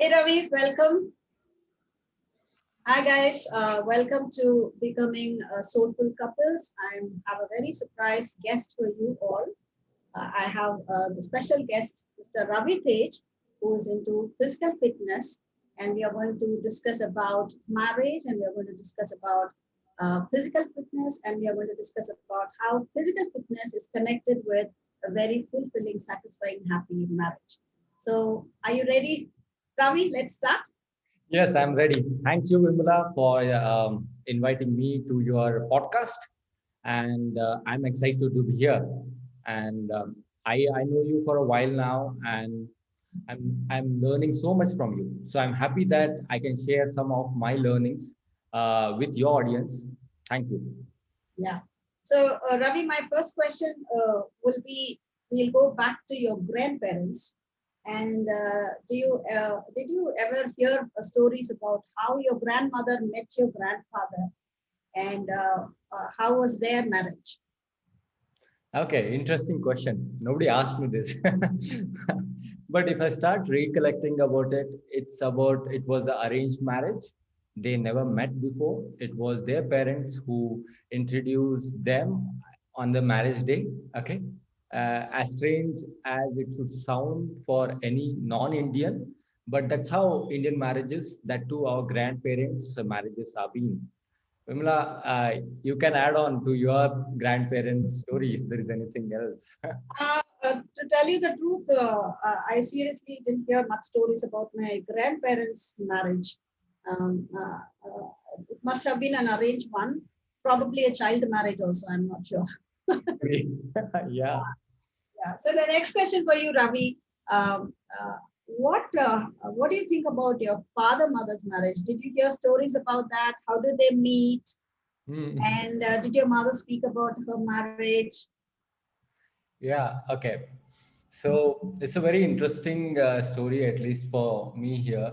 Hey Ravi, welcome. Hi guys, welcome to Becoming Soulful Couples. I have a very surprise guest for you all. I have the special guest, Mr. Ravitej, who is into physical fitness, and we are going to discuss about marriage, and we are going to discuss about physical fitness, and we are going to discuss about how physical fitness is connected with a very fulfilling, satisfying, happy marriage. So, are you ready, Ravi? Let's start. Yes, I'm ready. Thank you, Vimala, for inviting me to your podcast. And I'm excited to be here. And I know you for a while now, and I'm learning so much from you. So I'm happy that I can share some of my learnings with your audience. Thank you. Yeah. So, Ravi, my first question will be: we'll go back to your grandparents. And did you ever hear stories about how your grandmother met your grandfather, and how was their marriage? Okay, interesting question. Nobody asked me this. But if I start recollecting about it, it was an arranged marriage. They never met before. It was their parents who introduced them on the marriage day. Okay. As strange as it should sound for any non-Indian, but that's how Indian marriages, that too our grandparents' marriages have been. Vimla, you can add on to your grandparents' story if there is anything else. To tell you the truth, I seriously didn't hear much stories about my grandparents' marriage. It must have been an arranged one, probably a child marriage also. I'm not sure. Yeah. Yeah. So the next question for you, Ravi. Um, what do you think about your father mother's marriage? Did you hear stories about that? How did they meet? Hmm. And did your mother speak about her marriage? Yeah. Okay. So it's a very interesting story, at least for me here.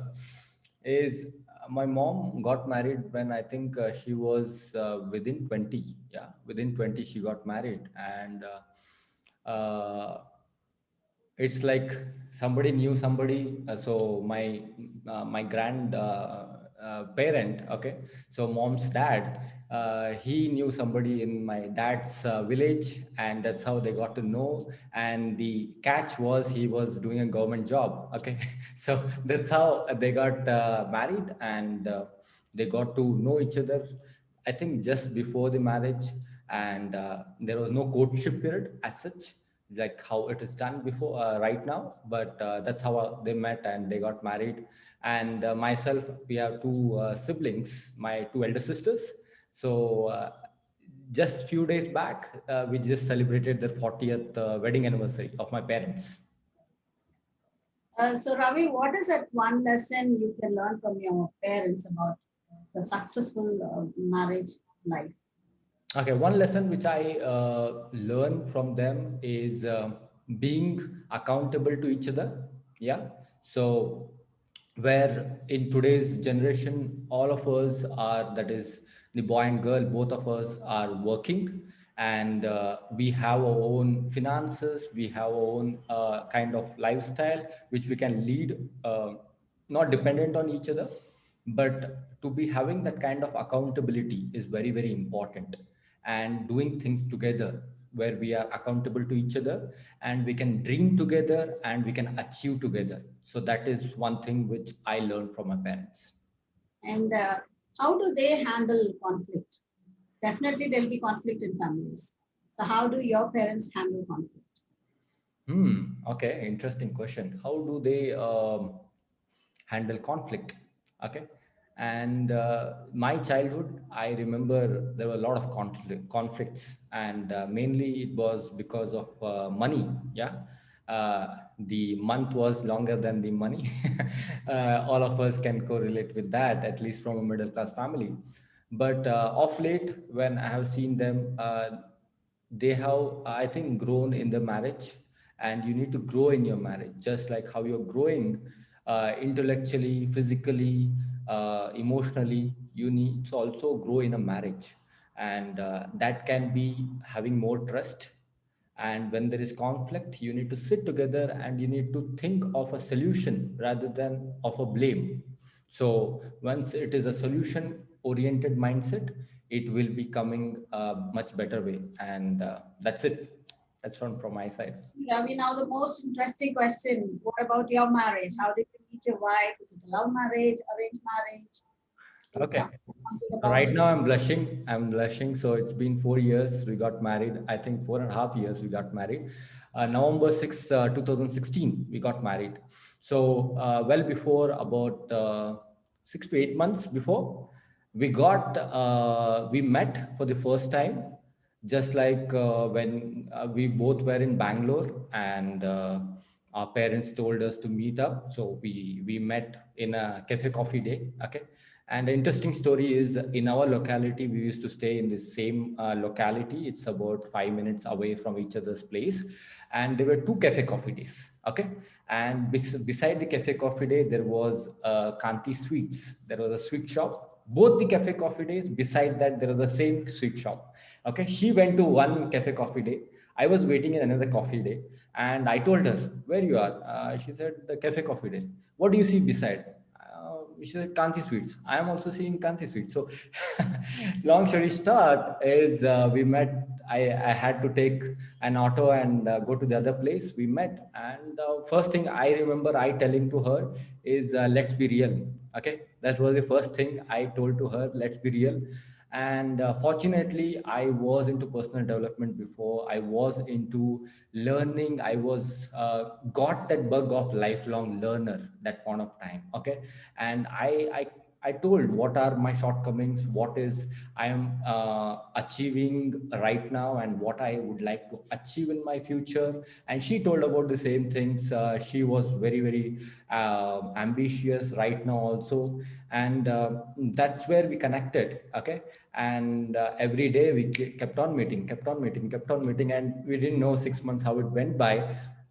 Is My mom got married when I think she was within 20. Yeah, within 20 she got married, and it's like somebody knew somebody. So my grand parent, okay, so mom's dad, he knew somebody in my dad's village, and that's how they got to know. And the catch was he was doing a government job, okay. So that's how they got married, and they got to know each other, I think, just before the marriage. And there was no courtship period as such, like how it is done before right now. But that's how they met and they got married. And myself, we have two siblings, my two elder sisters. So just few days back, we just celebrated their 40th wedding anniversary of my parents. So Ravi, what is that one lesson you can learn from your parents about the successful marriage life? Okay, one lesson which I learned from them is being accountable to each other. Yeah. So, where in today's generation, all of us are, that is, the boy and girl, both of us are working, and we have our own finances, we have our own kind of lifestyle which we can lead, not dependent on each other. But to be having that kind of accountability is very, very important, and doing things together where we are accountable to each other, and we can dream together and we can achieve together. So that is one thing which I learned from my parents. And how do they handle conflict? Definitely, there'll be conflict in families. So, how do your parents handle conflict? Okay, interesting question. How do they handle conflict? Okay. And my childhood, I remember there were a lot of conflicts, and mainly it was because of money. Yeah. The month was longer than the money. All of us can correlate with that, at least from a middle class family. But of late, when I have seen them, they have, I think, grown in the marriage. And you need to grow in your marriage, just like how you're growing intellectually, physically, emotionally. You need to also grow in a marriage, and that can be having more trust, And when there is conflict, you need to sit together and you need to think of a solution rather than of a blame. So once it is a solution oriented mindset, it will be coming a much better way. And that's it. That's from my side. Ravi, now the most interesting question. What about your marriage? How did you meet your wife? Is it a love marriage, arranged marriage? Say Okay. something about Right it. now I'm blushing. I'm blushing. So it's been 4 years. We got married. I think 4.5 years we got married. November 6th, 2016, we got married. So well before, about 6 to 8 months before, we met for the first time, just like when we both were in Bangalore, and our parents told us to meet up. So we met in a cafe coffee day. Okay. And the interesting story is, in our locality, we used to stay in the same locality. It's about 5 minutes away from each other's place. And there were two cafe coffee days. Okay. And beside the cafe coffee day, there was Kanti Sweets. There was a sweet shop. Both the cafe coffee days, beside that, there was the same sweet shop. Okay. She went to one cafe coffee day. I was waiting in another coffee day. And I told her, "Where you are?" She said, "The cafe coffee day." "What do you see beside?" She said, "Kanti Sweets." I am also seeing Kanti Sweets. So, long story short is, we met. I had to take an auto and go to the other place. We met, and first thing I remember I telling to her is, "Let's be real." Okay, that was the first thing I told to her. Let's be real. And fortunately, I was into personal development before. I was into learning. I was got that bug of lifelong learner that point of time. Okay. And I told what are my shortcomings, what is I am achieving right now, and what I would like to achieve in my future. And she told about the same things. She was very ambitious right now also. And that's where we connected. Okay. And every day we kept on meeting, and we didn't know 6 months how it went by.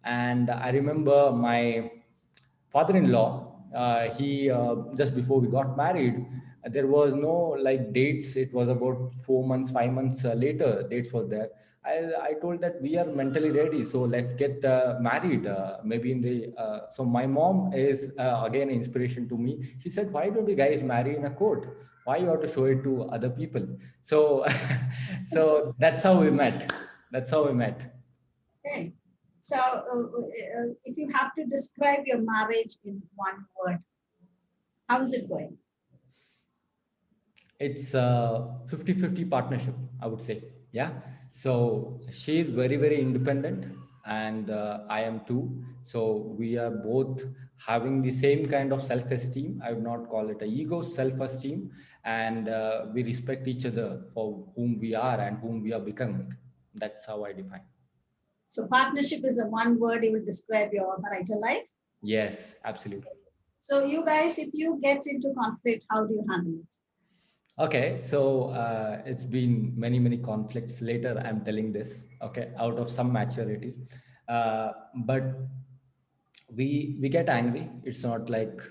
And I remember my father-in-law, he just before we got married, there was no like dates. It was about 4 months, 5 months later, dates were there. I told that we are mentally ready, so let's get married. Maybe in the so my mom is again inspiration to me. She said, "Why don't you guys marry in a court? Why you have to show it to other people?" So, so that's how we met. That's how we met. Okay. So, if you have to describe your marriage in one word, how is it going? It's a 50-50 partnership, I would say. Yeah. So she is very independent, and I am too. So we are both having the same kind of self-esteem. I would not call it a ego, self-esteem. And we respect each other for whom we are and whom we are becoming. That's how I define. So, partnership is the one word you will describe your marital life. Yes, absolutely. So, you guys, if you get into conflict, how do you handle it? Okay, so it's been many conflicts. Later, I'm telling this. Okay, out of some maturity, but we get angry. It's not like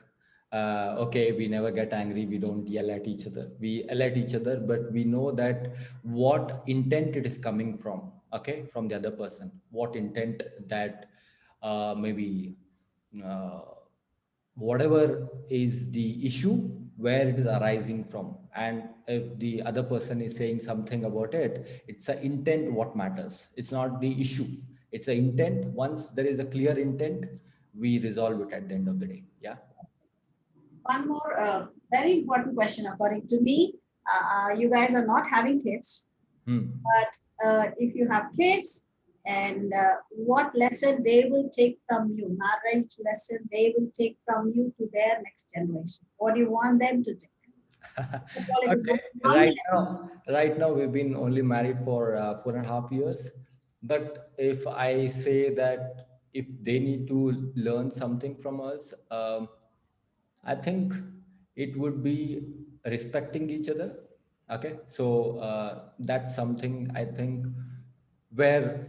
okay, we never get angry. We don't yell at each other. We yell at each other, but we know that what intent it is coming from. Okay, from the other person. What intent that maybe. Uh, Whatever is the issue, where it is arising from, and if the other person is saying something about it, it's the intent what matters. It's not the issue, it's the intent. Once there is a clear intent, we resolve it at the end of the day. Yeah. One more very important question, according to me. You guys are not having kids, Hmm. but if you have kids, and what lesson they will take from you, marriage lesson they will take from you to their next generation. What do you want them to take? Well, it is Okay. not one Right now we've been only married for 4.5 years. But if I say that if they need to learn something from us, I think it would be respecting each other. Okay. So that's something I think where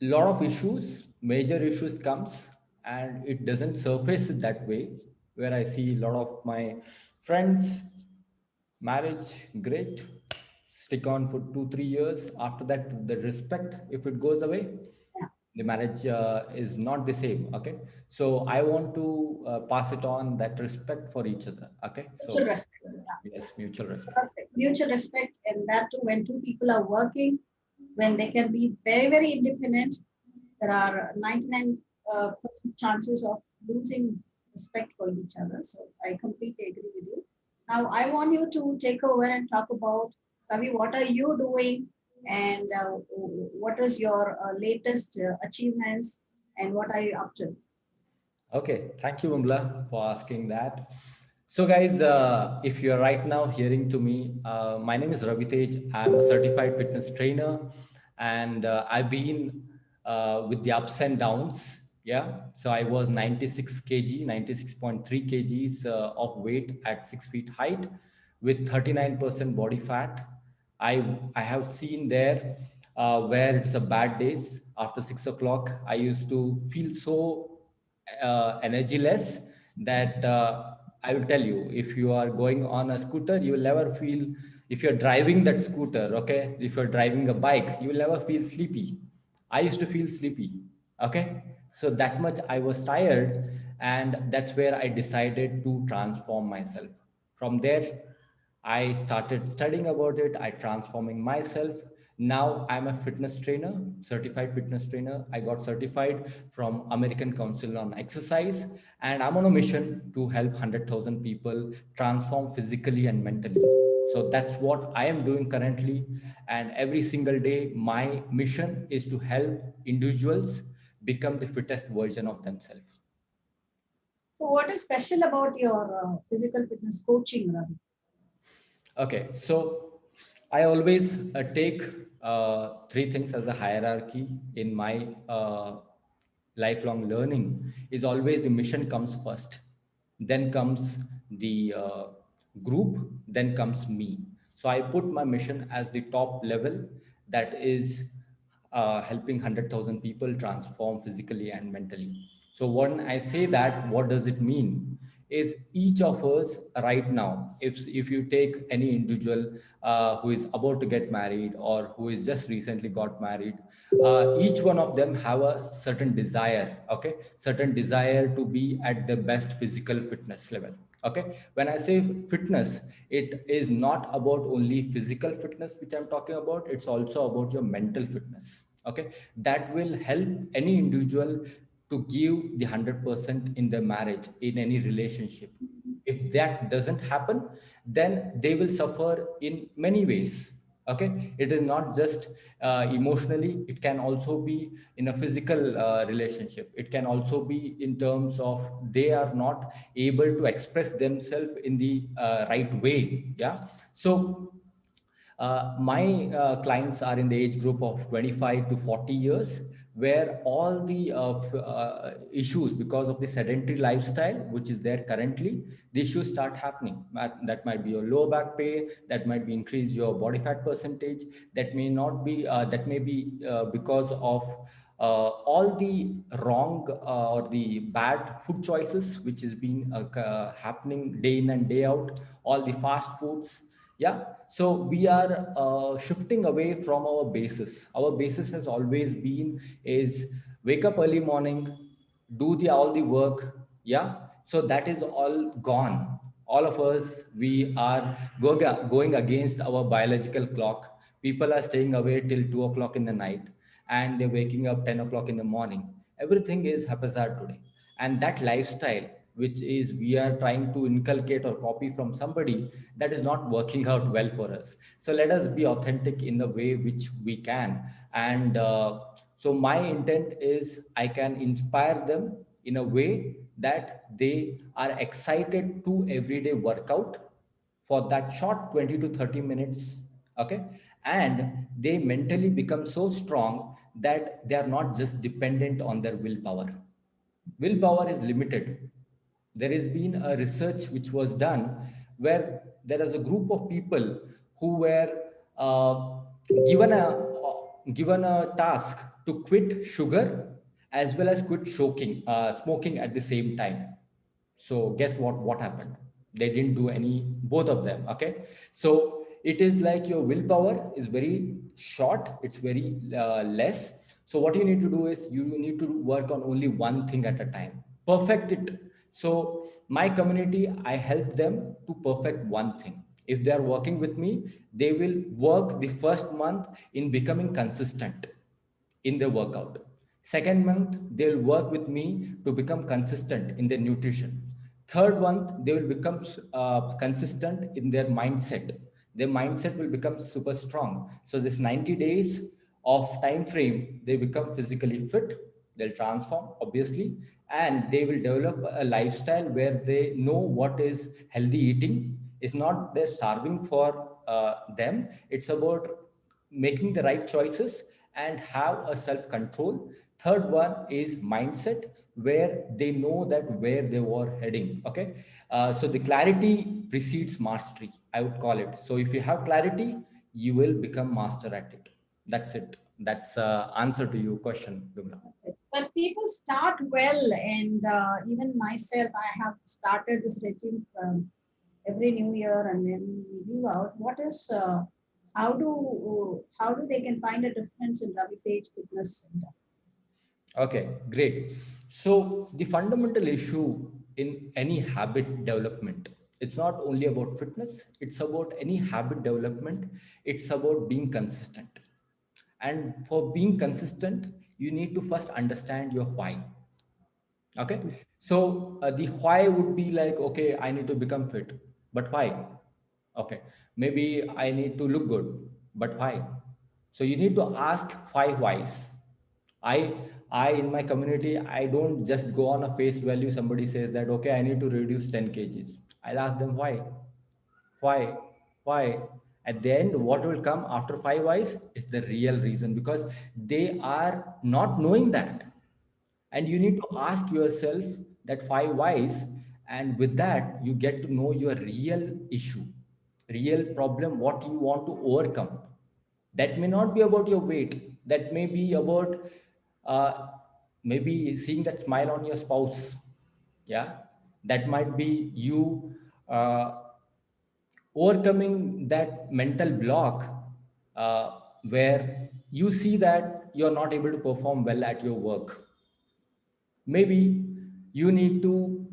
a lot of issues, major issues comes, and it doesn't surface that way. Where I see a lot of my friends, marriage, great, stick on for 2 3 years. After that, the respect, if it goes away, the marriage is not the same. Okay, so I want to pass it on that respect for each other. Okay, Mutual so respect. Yeah. yes, mutual respect. Perfect. Mutual respect, and that too when two people are working, when they can be very, very independent, there are 99% chances of losing respect for each other. So I completely agree with you. Now I want you to take over and talk about, Ravi, what are you doing, and what is your latest achievements, and what are you up to? Okay, thank you, Vimala, for asking that. So, guys, if you're right now hearing to me, my name is Ravitej. I'm a certified fitness trainer, and I've been with the ups and downs. Yeah, so I was 96 kg, 96.3 kgs of weight at 6 feet height, with 39% body fat. I have seen there where it's a bad days after 6 o'clock. I used to feel so energyless that I will tell you, if you are going on a scooter, you will never feel, if you're driving that scooter, okay, if you're driving a bike, you will never feel sleepy. I used to feel sleepy. Okay. So that much I was tired. And that's where I decided to transform myself. From there, I started studying about it. I transforming myself. Now I'm a fitness trainer, certified fitness trainer. I got certified from American Council on Exercise, and I'm on a mission to help 100,000 people transform physically and mentally. So that's what I am doing currently. And every single day, my mission is to help individuals become the fittest version of themselves. So, what is special about your physical fitness coaching, Ravi? Okay, so I always take three things as a hierarchy in my lifelong learning. Is always the mission comes first, then comes the group, then comes me. So I put my mission as the top level, that is helping 100,000 people transform physically and mentally. So when I say that, what does it mean? Is each of us right now, if you take any individual who is about to get married or who is just recently got married, each one of them have a certain desire, okay, certain desire to be at the best physical fitness level. Okay, when I say fitness, it is not about only physical fitness which I'm talking about, it's also about your mental fitness. Okay, that will help any individual to give the 100% in their marriage, in any relationship. If that doesn't happen, then they will suffer in many ways. Okay, it is not just emotionally, it can also be in a physical relationship, it can also be in terms of they are not able to express themselves in the right way. Yeah, so my clients are in the age group of 25 to 40 years, where all the issues because of the sedentary lifestyle, which is there currently, the issues start happening. That might be your low back pain, that might be increase your body fat percentage, that may not be, that may be because of all the wrong or the bad food choices, which has been happening day in and day out, all the fast foods. Yeah, so we are shifting away from our basis. Our basis has always been is wake up early morning, do the all the work. Yeah, so that is all gone. All of us, we are going against our biological clock. People are staying away till 2 o'clock in the night, and they're waking up 10 o'clock in the morning. Everything is haphazard today. And that lifestyle, which is we are trying to inculcate or copy from somebody, that is not working out well for us. So let us be authentic in the way which we can. And so my intent is I can inspire them in a way that they are excited to everyday workout for that short 20 to 30 minutes. Okay, and they mentally become so strong that they are not just dependent on their willpower. Willpower is limited. There has been a research which was done where there is a group of people who were uh, given a given a task to quit sugar as well as quit smoking at the same time. So guess what happened? They didn't do any both of them. Okay, so it is like your willpower is very short, it's very less. So what you need to do is you need to work on only one thing at a time. Perfect it. So my community, I help them to perfect one thing. If they are working with me, they will work the first month in becoming consistent in their workout. Second month, they'll work with me to become consistent in their nutrition. Third month, they will become consistent in their mindset. Their mindset will become super strong. So this 90 days of time frame, they become physically fit. They'll transform, obviously, and they will develop a lifestyle where they know what is healthy eating. It's not they're starving for them. It's about making the right choices and have a self control. Third one is mindset, where they know that where they were heading. Okay. So the clarity precedes mastery, I would call it. So if you have clarity, you will become master at it. That's it. That's answer to your question, Vimla. But people start well, and even myself, I have started this regime every new year, and then we leave out. What is how do they can find a difference in Ravitej Fitness Center? Okay, great. So the fundamental issue in any habit development, it's not only about fitness, it's about any habit development, it's about being consistent. And for being consistent, you need to first understand your why. Okay. So the why would be like, okay, I need to become fit, but why? Okay. Maybe I need to look good, but why? So you need to ask five whys. I, in my community, I don't just go on a face value. Somebody says that, okay, I need to reduce 10 kgs. I'll ask them why, why, why. At the end, what will come after five whys is the real reason, because they are not knowing that, and you need to ask yourself that five whys, and with that you get to know your real issue, real problem, what you want to overcome. That may not be about your weight, that may be about uh, maybe seeing that smile on your spouse. Yeah, that might be you overcoming that mental block, where you see that you're not able to perform well at your work. Maybe you need to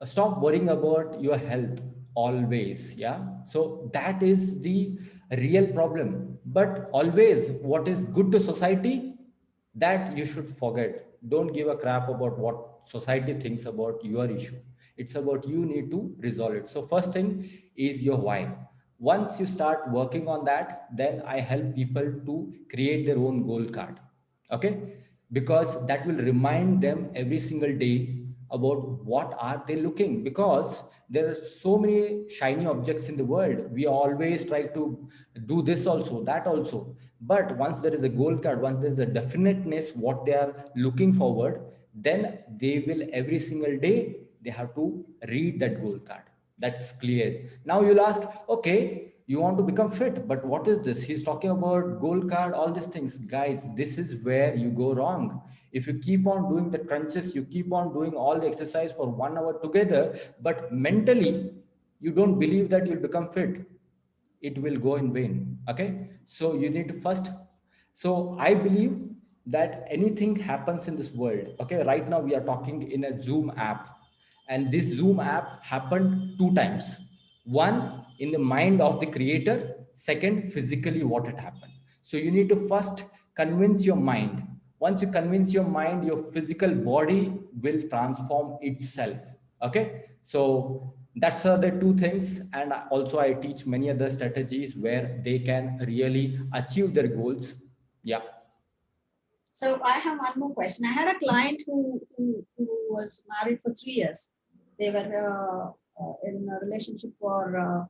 stop worrying about your health always. Yeah, so that is the real problem. But always what is good to society, that you should forget. Don't give a crap about what society thinks about your issue. It's about you need to resolve it. So first thing is your why. Once you start working on that, then I help people to create their own goal card. Okay, because that will remind them every single day about what are they looking, because there are so many shiny objects in the world. We always try to do this also, that also, but once there is a goal card, once there is a definiteness what they are looking forward, then they will every single day they have to read that goal card. That's clear. Now you'll ask, okay, you want to become fit, but what is this? He's talking about goal card, all these things. Guys, this is where you go wrong. If you keep on doing the crunches, you keep on doing all the exercise for 1 hour together, but mentally you don't believe that you'll become fit, it will go in vain. Okay, so you need to first, so I believe that anything happens in this world. Okay, right now we are talking in a Zoom app, and this Zoom app happened two times. One in the mind of the creator, second physically what it happened. So you need to first convince your mind. Once you convince your mind, your physical body will transform itself. Okay, so that's the two things. And also I teach many other strategies where they can really achieve their goals. Yeah. So I have one more question. I had a client who was married for 3 years. They were in a relationship for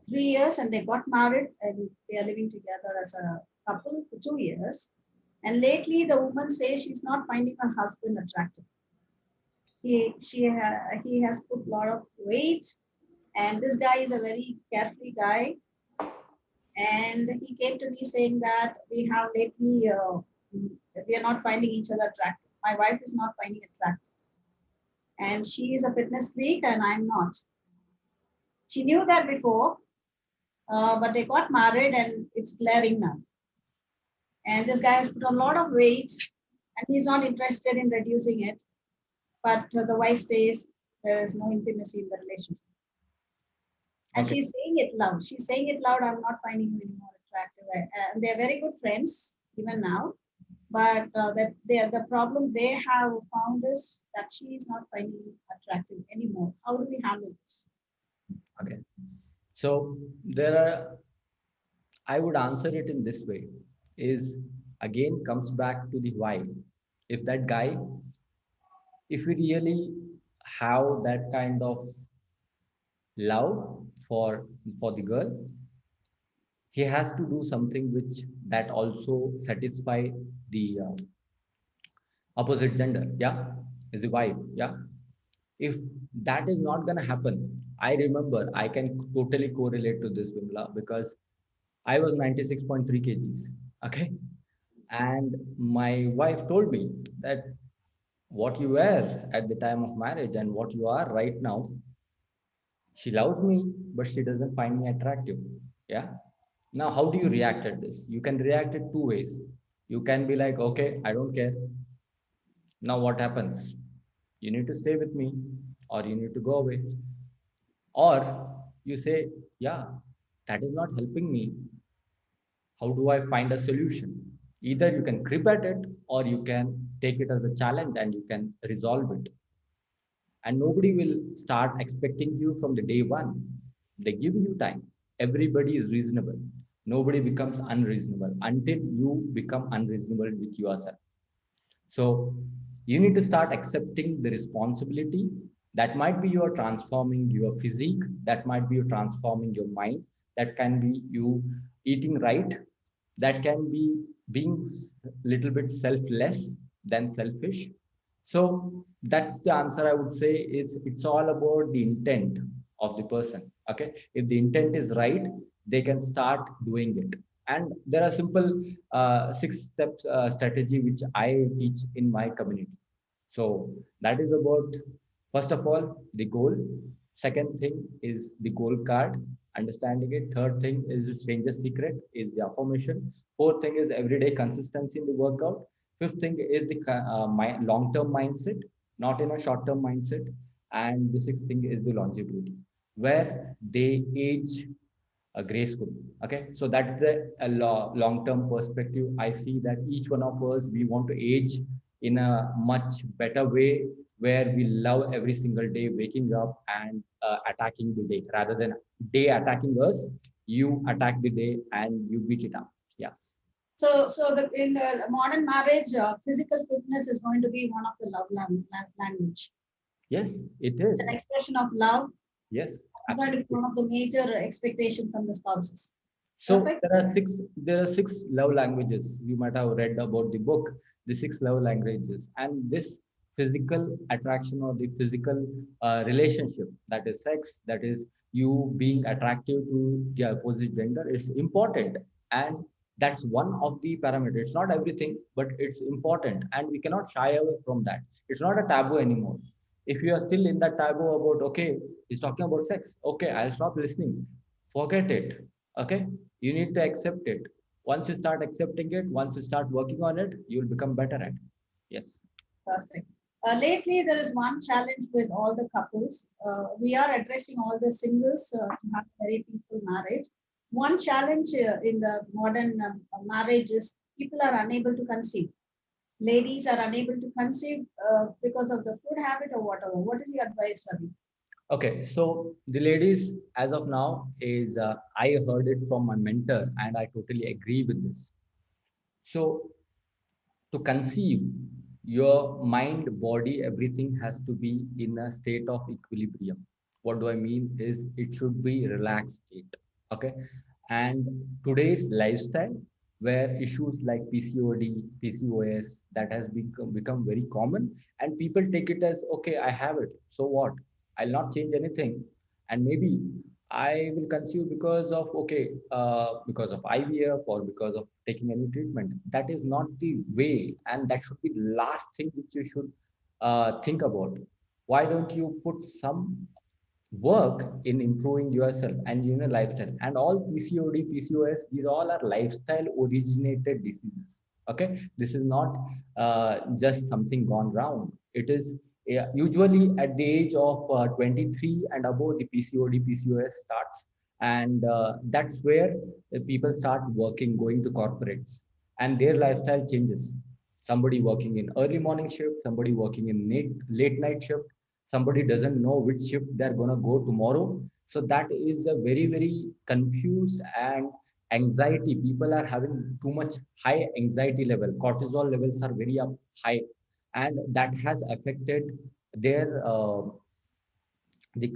3 years, and they got married, and they are living together as a couple for 2 years. And lately, the woman says she's not finding her husband attractive. He has put a lot of weight, and this guy is a very carefree guy. And he came to me saying that we have lately we are not finding each other attractive. My wife is not finding attractive, and she is a fitness freak, and I'm not. She knew that before, but they got married, and it's glaring now. And this guy has put on a lot of weight and he's not interested in reducing it. But the wife says there is no intimacy in the relationship. And Okay. she's saying it loud. She's saying it loud, I'm not finding you anymore attractive. And they're very good friends, even now. But the problem they have found is that she is not finding you attractive anymore. How do we handle this? Okay. So there are, I would answer it in this way, is again comes back to the why. If that guy, if we really have that kind of love for the girl, he has to do something which that also satisfy the opposite gender. Yeah, is the wife. Yeah, if that is not gonna happen, I remember I can totally correlate to this, Vimla, because I was 96.3 kgs. Okay, and my wife told me that what you were at the time of marriage and what you are right now, she loves me but she doesn't find me attractive. Yeah, now how do you react at this? You can react it two ways. You can be like, okay, I don't care. Now what happens? You need to stay with me or you need to go away. Or you say, yeah, that is not helping me. How do I find a solution? Either you can grip at it or you can take it as a challenge and you can resolve it. And nobody will start expecting you from the day one. They give you time. Everybody is reasonable. Nobody becomes unreasonable until you become unreasonable with yourself. So you need to start accepting the responsibility. That might be you are transforming your physique, that might be you transforming your mind, that can be you eating right, that can be being a little bit selfless than selfish. So that's the answer I would say, is it's all about the intent of the person. Okay. If the intent is right, they can start doing it. And there are simple 6 step strategy which I teach in my community. So that is about, first of all, the goal. Second thing is the goal card, understanding it. Third thing is the stranger's secret, is the affirmation. Fourth thing is everyday consistency in the workout. Fifth thing is the long-term mindset, not in a short-term mindset. And the sixth thing is the longevity, where they age gracefully. Okay, so that's a long-term perspective. I see that each one of us, we want to age in a much better way, where we love every single day waking up and attacking the day rather than day attacking us. You attack the day and you beat it up. Yes. So in the modern marriage, physical fitness is going to be one of the language. Yes, it It's is. an expression of love. Yes, It's going to be absolutely. one of the major expectation from the spouses. So Perfect. there are six love languages. You might have read about the book, the 6 love languages, and this physical attraction or the physical relationship, that is sex, that is you being attractive to the opposite gender, is important, and that's one of the parameters. It's not everything, but it's important, and we cannot shy away from that. It's not a taboo anymore. If you are still in that taboo about, okay, he's talking about sex, okay, I'll stop listening. Forget it. Okay, you need to accept it. Once you start accepting it, once you start working on it, you'll become better at it. Yes. Perfect. Lately, there is one challenge with all the couples. We are addressing all the singles to have a very peaceful marriage. One challenge in the modern marriage is people are unable to conceive. Ladies are unable to conceive because of the food habit or whatever. What is your advice, Ravi? Okay, so the ladies, as of now, is I heard it from my mentor, and I totally agree with this. So to conceive, your mind, body, everything has to be in a state of equilibrium. What do I mean is it should be relaxed state. Okay. And today's lifestyle, where issues like PCOD, PCOS, that has become very common, and people take it as, okay, I have it. So what? I'll not change anything. And maybe I will conceive because of, okay, because of IVF or because of taking any treatment. That is not the way, and that should be the last thing which you should think about. Why don't you put some work in improving yourself and lifestyle. And all PCOD, PCOS, these all are lifestyle originated diseases. Okay, this is not just something gone wrong. It is usually at the age of 23 and above, the PCOD, PCOS starts. And that's where people start working, going to corporates, and their lifestyle changes. Somebody working in early morning shift, somebody working in late night shift, somebody doesn't know which shift they're going to go tomorrow. So that is a very, very confused and anxiety. People are having too much high anxiety level. Cortisol levels are very up high, and that has affected their the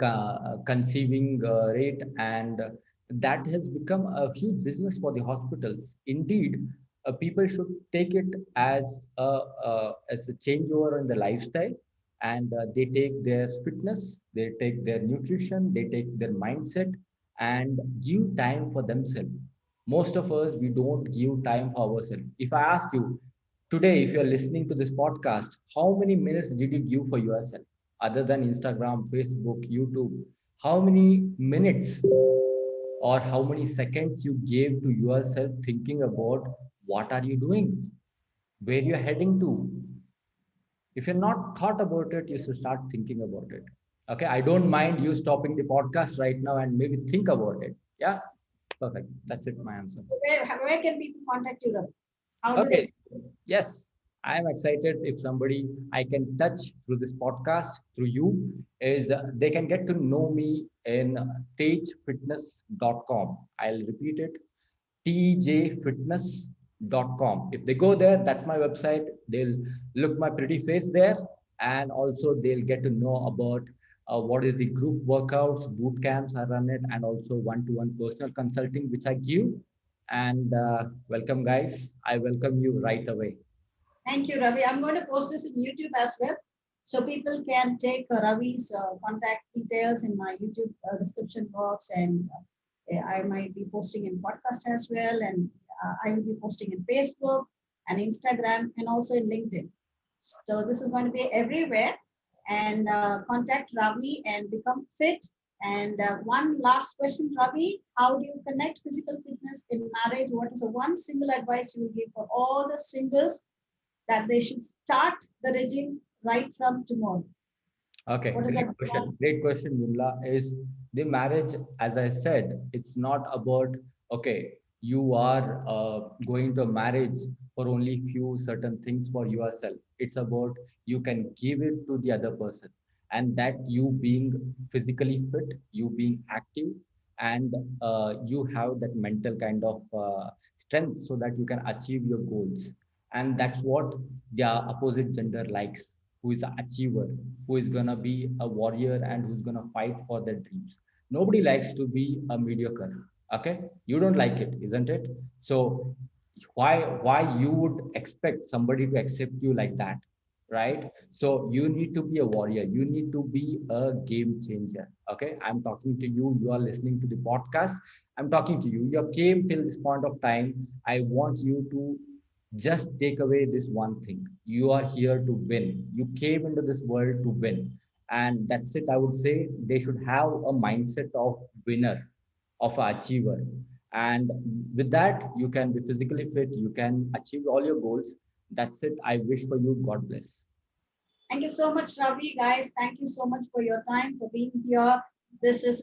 conceiving rate, and that has become a huge business for the hospitals. Indeed, people should take it as a changeover in the lifestyle, and they take their fitness, they take their nutrition, they take their mindset, and give time for themselves. Most of us, we don't give time for ourselves. If I ask you today, if you're listening to this podcast, how many minutes did you give for yourself other than Instagram, Facebook, YouTube? How many minutes or how many seconds you gave to yourself thinking about what are you doing, where you're heading to? If you're not thought about it, you should start thinking about it. Okay, I don't mind you stopping the podcast right now and maybe think about it. Yeah, perfect. That's it, my answer. So where can people contact you, Ravi? How do they? Okay. Yes, I am excited. If somebody I can touch through this podcast, through you, is they can get to know me in tejfitness.com. I'll repeat it, tjfitness.com. If they go there, that's my website. They'll look my pretty face there, and also they'll get to know about what is the group workouts, boot camps I run it, and also one-to-one personal consulting which I give. And welcome, guys. I welcome you right away. Thank you, Ravi. I'm going to post this in YouTube as well. So people can take Ravi's contact details in my YouTube description box, and I might be posting in podcast as well, and I will be posting in Facebook and Instagram, and also in LinkedIn. So this is going to be everywhere. And contact Ravi and become fit. And one last question, Ravi: how do you connect physical fitness in marriage? What is the one single advice you will give for all the singles that they should start the regime right from tomorrow? Okay, What is great that? question. Great question, Vimla. Is the marriage, as I said, it's not about, okay, you are going to marriage for only few certain things for yourself. It's about you can give it to the other person, and that you being physically fit, you being active, and you have that mental kind of strength so that you can achieve your goals. And that's what the opposite gender likes, who is an achiever, who is going to be a warrior, and who's going to fight for their dreams. Nobody likes to be a mediocre. Okay, you don't like it, isn't it? So why you would expect somebody to accept you like that, right? So you need to be a warrior, you need to be a game changer. Okay, I'm talking to you, you are listening to the podcast, I'm talking to you, you came till this point of time. I want you to just take away this one thing: you are here to win, you came into this world to win. And that's it. I would say they should have a mindset of winner, of an achiever. And with that, you can be physically fit, you can achieve all your goals. That's it. I wish for you. God bless. Thank you so much, Ravi. Guys, thank you so much for your time, for being here. This is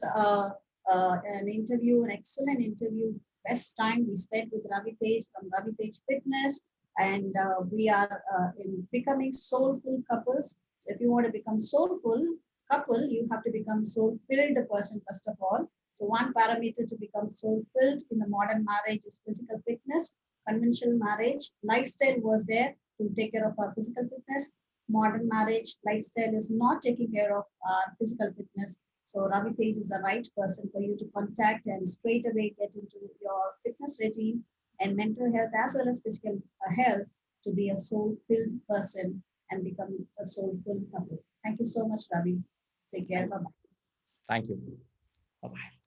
an interview, an excellent interview. Best time we spent with Ravitej from Ravitej Fitness. And we are in becoming soulful couples. So if you want to become soulful couple, you have to become soul-filled person, first of all. So one parameter to become soul-filled in the modern marriage is physical fitness. Conventional marriage, lifestyle was there to take care of our physical fitness. Modern marriage lifestyle is not taking care of our physical fitness. So Ravi Tej is the right person for you to contact and straight away get into your fitness regime and mental health as well as physical health to be a soul-filled person and become a soulful couple. Thank you so much, Ravi. Take care. Bye-bye. Thank you. Bye bye.